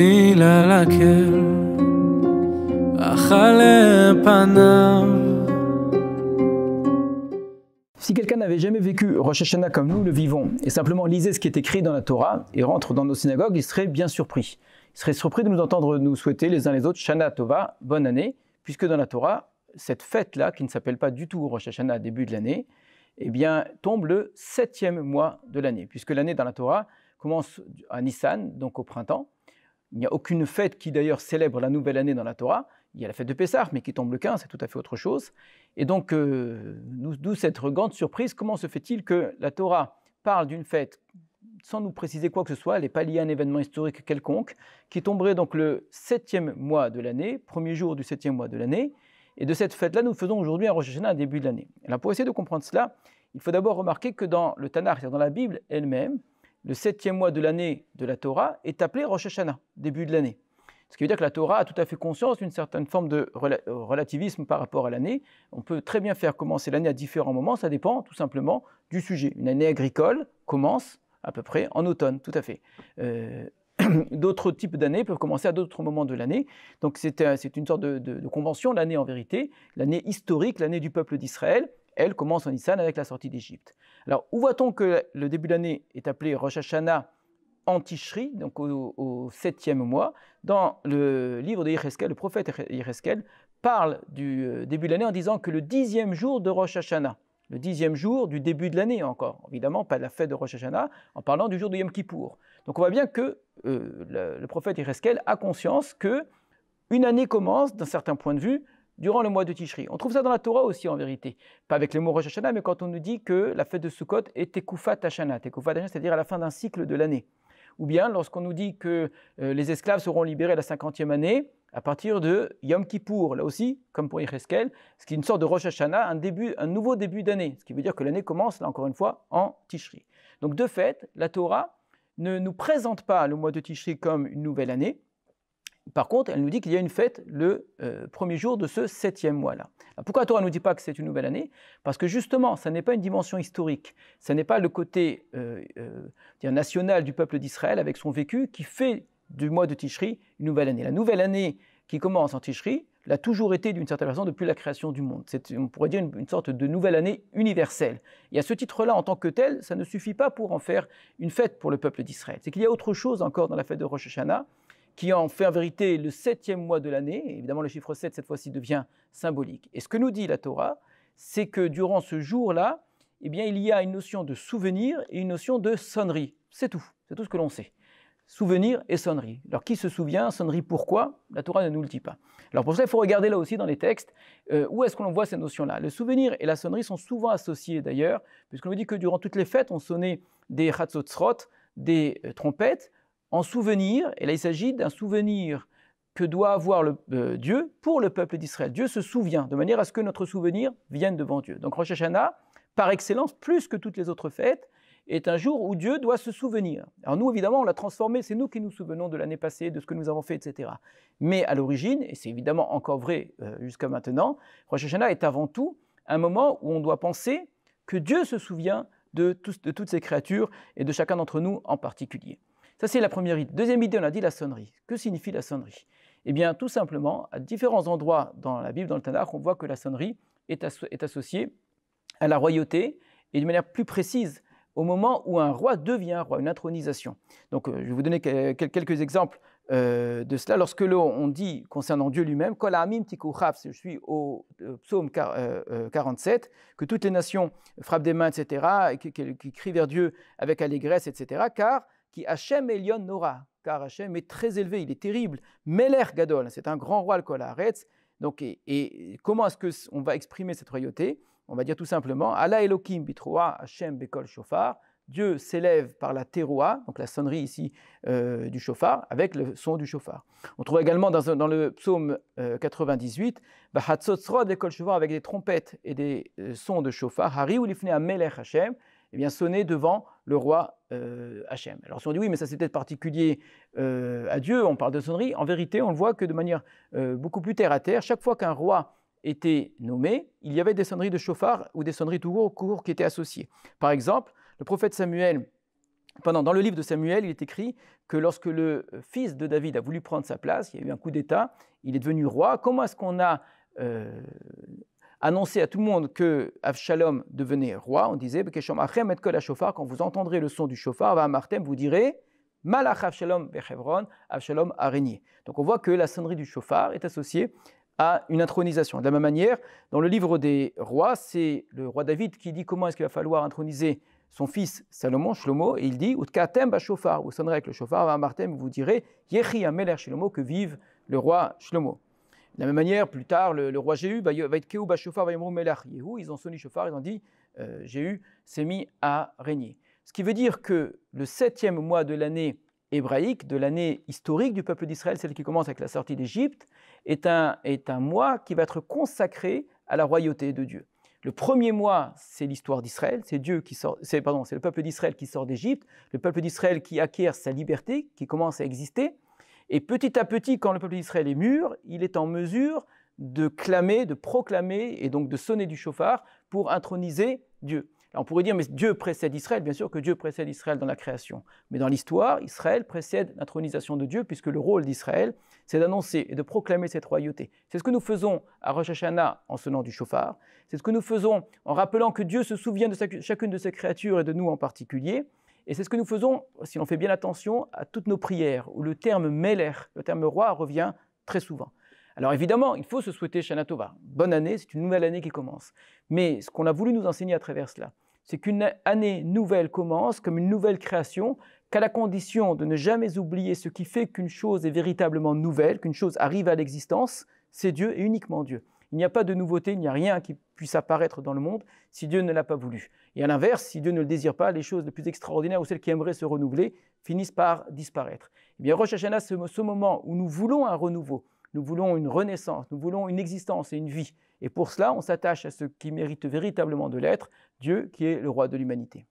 התחילה להקל אך עלי פניו. Si quelqu'un n'avait jamais vécu Rosh Hashanah comme nous le vivons, et simplement lisait ce qui est écrit dans la Torah, et rentre dans nos synagogues, il serait bien surpris. Il serait surpris de nous entendre nous souhaiter les uns les autres Shana Tova, bonne année, puisque dans la Torah, cette fête-là, qui ne s'appelle pas du tout Rosh Hashanah, début de l'année, eh bien, tombe le 7e mois de l'année, puisque l'année dans la Torah commence à Nissan, donc au printemps. Il n'y a aucune fête qui d'ailleurs célèbre la nouvelle année dans la Torah. Il y a la fête de Pessah, mais qui tombe le 15, c'est tout à fait autre chose. Et donc, d'où cette grande surprise, comment se fait-il que la Torah parle d'une fête sans nous préciser quoi que ce soit, elle n'est pas liée à un événement historique quelconque, qui tomberait donc le 7e mois de l'année, premier jour du 7e mois de l'année. Et de cette fête-là, nous faisons aujourd'hui un Rosh Hashanah à début de l'année. Alors, pour essayer de comprendre cela, il faut d'abord remarquer que dans le Tanakh, c'est-à-dire dans la Bible elle-même, le 7e mois de l'année de la Torah est appelé Rosh Hashanah, début de l'année. Ce qui veut dire que la Torah a tout à fait conscience d'une certaine forme de relativisme par rapport à l'année. On peut très bien faire commencer l'année à différents moments, ça dépend tout simplement du sujet. Une année agricole commence à peu près en automne, tout à fait. D'autres types d'années peuvent commencer à d'autres moments de l'année. Donc c'est une sorte de convention, l'année en vérité, l'année historique, l'année du peuple d'Israël. Elle commence en Nissan avec la sortie d'Égypte. Alors, où voit-on que le début de l'année est appelé Rosh Hashanah en Tishri, donc au 7e mois? Dans le livre de Yecheskel, le prophète Yecheskel parle du début de l'année en disant que le 10e jour de Rosh Hashanah, le 10e jour du début de l'année encore, évidemment pas de la fête de Rosh Hashanah, en parlant du jour de Yom Kippour. Donc on voit bien que le prophète Yecheskel a conscience qu'une année commence, d'un certain point de vue, durant le mois de Tishri. On trouve ça dans la Torah aussi en vérité. Pas avec les mots Rosh Hashanah, mais quand on nous dit que la fête de Sukkot est Tekufat Hashanah. Tekufat Hashanah, c'est-à-dire à la fin d'un cycle de l'année. Ou bien lorsqu'on nous dit que les esclaves seront libérés à la 50e année, à partir de Yom Kippour, là aussi, comme pour Yecheskel, ce qui est une sorte de Rosh Hashanah, un nouveau début d'année. Ce qui veut dire que l'année commence, là encore une fois, en Tishri. Donc de fait, la Torah ne nous présente pas le mois de Tishri comme une nouvelle année. Par contre, elle nous dit qu'il y a une fête le premier jour de ce 7e mois-là. Pourquoi la Torah ne nous dit pas que c'est une nouvelle année? Parce que justement, ça n'est pas une dimension historique, ça n'est pas le côté national du peuple d'Israël avec son vécu qui fait du mois de Tishri une nouvelle année. La nouvelle année qui commence en Tishri l'a toujours été d'une certaine façon depuis la création du monde. C'est, on pourrait dire, une sorte de nouvelle année universelle. Et à ce titre-là, en tant que tel, ça ne suffit pas pour en faire une fête pour le peuple d'Israël. C'est qu'il y a autre chose encore dans la fête de Rosh Hashanah, qui en fait en vérité le 7e mois de l'année. Évidemment, le chiffre 7, cette fois-ci, devient symbolique. Et ce que nous dit la Torah, c'est que durant ce jour-là, eh bien, il y a une notion de souvenir et une notion de sonnerie. C'est tout ce que l'on sait. Souvenir et sonnerie. Alors, qui se souvient, sonnerie, pourquoi? La Torah ne nous le dit pas. Alors, pour ça, il faut regarder là aussi dans les textes, où est-ce que l'on voit ces notions-là. Le souvenir et la sonnerie sont souvent associés d'ailleurs, puisqu'on nous dit que durant toutes les fêtes, on sonnait des chatzotzrot, des trompettes, en souvenir, et là il s'agit d'un souvenir que doit avoir Dieu pour le peuple d'Israël. Dieu se souvient, de manière à ce que notre souvenir vienne devant Dieu. Donc Rosh Hashanah, par excellence, plus que toutes les autres fêtes, est un jour où Dieu doit se souvenir. Alors nous, évidemment, on l'a transformé, c'est nous qui nous souvenons de l'année passée, de ce que nous avons fait, etc. Mais à l'origine, et c'est évidemment encore vrai jusqu'à maintenant, Rosh Hashanah est avant tout un moment où on doit penser que Dieu se souvient de toutes ces créatures et de chacun d'entre nous en particulier. Ça, c'est la première idée. Deuxième idée, on a dit la sonnerie. Que signifie la sonnerie? Eh bien, tout simplement, à différents endroits dans la Bible, dans le Tanakh, on voit que la sonnerie est associée à la royauté et de manière plus précise au moment où un roi devient roi, une intronisation. Donc, je vais vous donner quelques exemples de cela. Lorsque on dit concernant Dieu lui-même, Kol ha'amim tiku chaf, je suis au psaume 47, que toutes les nations frappent des mains, etc., qui crient vers Dieu avec allégresse, etc., car qui Hachem Elion Nora, car Hachem est très élevé, il est terrible. Meler Gadol, c'est un grand roi, le Kol Haaretz. Donc, et comment est-ce qu'on va exprimer cette royauté? On va dire tout simplement, Allah Elohim bitroa Hachem bekol shofar, Dieu s'élève par la teroua, donc la sonnerie ici du shofar, avec le son du shofar. On trouve également dans le psaume 98, Bahatzotzrod bekol shofar, avec des trompettes et des sons de shofar, Hari ou lifnei Melech Hachem, eh bien, sonner devant le roi Hachem. Alors si on dit oui, mais ça c'est peut-être particulier à Dieu, on parle de sonnerie, en vérité on le voit que de manière beaucoup plus terre à terre, chaque fois qu'un roi était nommé, il y avait des sonneries de chauffard ou des sonneries tout court qui étaient associées. Par exemple, le prophète Samuel Dans le livre de Samuel, il est écrit que lorsque le fils de David a voulu prendre sa place, il y a eu un coup d'État, il est devenu roi. Comment est-ce qu'on a annoncé à tout le monde que Avshalom devenait roi? On disait, quand vous entendrez le son du shofar, vous direz, Malach Avshalom Bechevron, Avshalom a régné. Donc on voit que la sonnerie du shofar est associée à une intronisation. De la même manière, dans le livre des rois, c'est le roi David qui dit comment est-ce qu'il va falloir introniser son fils Salomon, Shlomo, et il dit Utkatem bashofar, vous sonnerez avec le shofar, Amartem, vous direz Yechi Amelech Shlomo, que vive le roi Shlomo. De la même manière, plus tard, le roi Jéhu, va être Keu bashofar, va yemru Melech Yehu, ils ont sonné shofar, ils ont dit Jéhu s'est mis à régner. Ce qui veut dire que le 7e mois de l'année hébraïque, de l'année historique du peuple d'Israël, celle qui commence avec la sortie d'Égypte, est un mois qui va être consacré à la royauté de Dieu. Le premier mois, c'est l'histoire d'Israël, c'est le peuple d'Israël qui sort d'Égypte, le peuple d'Israël qui acquiert sa liberté, qui commence à exister. Et petit à petit, quand le peuple d'Israël est mûr, il est en mesure de clamer, de proclamer et donc de sonner du shofar pour introniser Dieu. Alors on pourrait dire, mais Dieu précède Israël, bien sûr que Dieu précède Israël dans la création. Mais dans l'histoire, Israël précède l'intronisation de Dieu, puisque le rôle d'Israël, c'est d'annoncer et de proclamer cette royauté. C'est ce que nous faisons à Rosh Hashanah en sonnant du shofar. C'est ce que nous faisons en rappelant que Dieu se souvient de chacune de ses créatures et de nous en particulier. Et c'est ce que nous faisons, si l'on fait bien attention, à toutes nos prières, où le terme Meler, le terme roi, revient très souvent. Alors évidemment, il faut se souhaiter Shana Tova. Bonne année, c'est une nouvelle année qui commence. Mais ce qu'on a voulu nous enseigner à travers cela, c'est qu'une année nouvelle commence comme une nouvelle création, qu'à la condition de ne jamais oublier ce qui fait qu'une chose est véritablement nouvelle, qu'une chose arrive à l'existence, c'est Dieu et uniquement Dieu. Il n'y a pas de nouveauté, il n'y a rien qui puisse apparaître dans le monde si Dieu ne l'a pas voulu. Et à l'inverse, si Dieu ne le désire pas, les choses les plus extraordinaires ou celles qui aimeraient se renouveler finissent par disparaître. Eh bien, Rosh Hashanah, c'est ce moment où nous voulons un renouveau, nous voulons une renaissance, nous voulons une existence et une vie. Et pour cela, on s'attache à ce qui mérite véritablement de l'être, Dieu qui est le roi de l'humanité.